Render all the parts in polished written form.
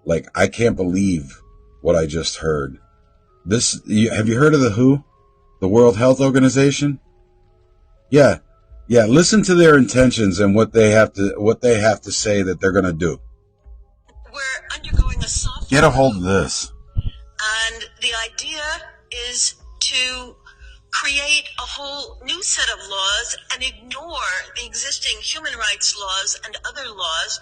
Like, I can't believe what I just heard. Have you heard of the WHO? The World Health Organization? Yeah. Yeah, listen to their intentions and what they have to say that they're going to do. We're undergoing a soft Get a hold of this. And the idea is to create a whole new set of laws and ignore the existing human rights laws and other laws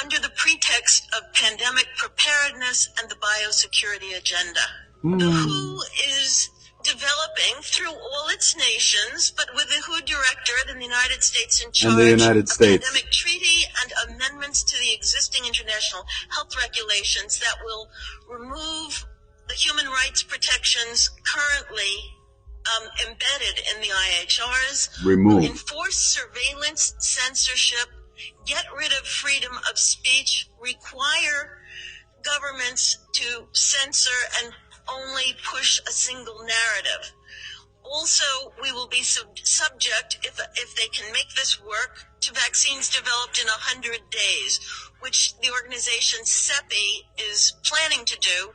under the pretext of pandemic preparedness and the biosecurity agenda. The WHO is developing through all its nations, but with the WHO directorate in the United States in charge, the United States, a pandemic treaty and amendments to the existing international health regulations that will remove the human rights protections currently embedded in the IHRs, remove, enforce surveillance, censorship, get rid of freedom of speech, require governments to censor and only push a single narrative. Also, we will be subject, if they can make this work, to vaccines developed in 100 days, which the organization CEPI is planning to do.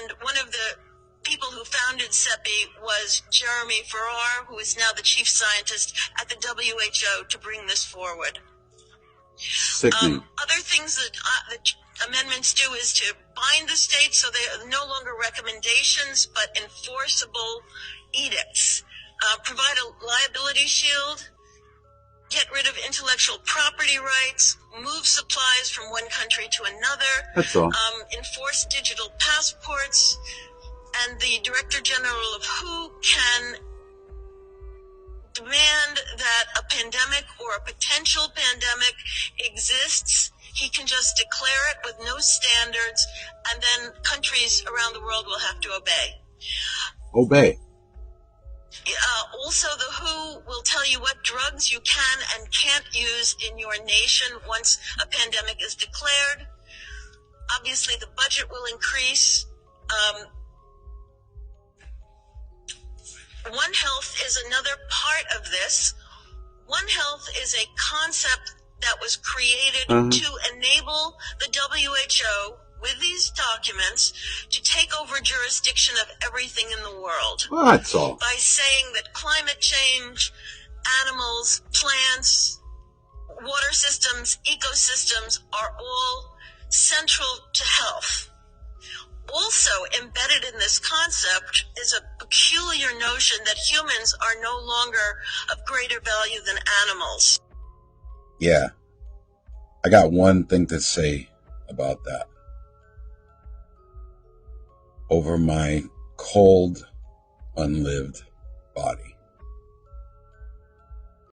And one of the people who founded CEPI was Jeremy Farrar, who is now the chief scientist at the WHO, to bring this forward. Sickening. Other things that the amendments do is to bind the states so they are no longer recommendations but enforceable edicts. Provide a liability shield, get rid of intellectual property rights, move supplies from one country to another. That's all. Enforce digital passports, and the Director General of WHO can demand that a pandemic or a potential pandemic exists. He can just declare it with no standards, and then countries around the world will have to obey. Obey. Also, the WHO will tell you what drugs you can and can't use in your nation once a pandemic is declared. Obviously, the budget will increase. One Health is another part of this. One Health is a concept that was created to enable the WHO, with these documents, to take over jurisdiction of everything in the world. That's all. By saying that climate change, animals, plants, water systems, ecosystems are all central to health. Also embedded in this concept is a peculiar notion that humans are no longer of greater value than animals. Yeah. I got one thing to say about that. Over my cold, unlived body.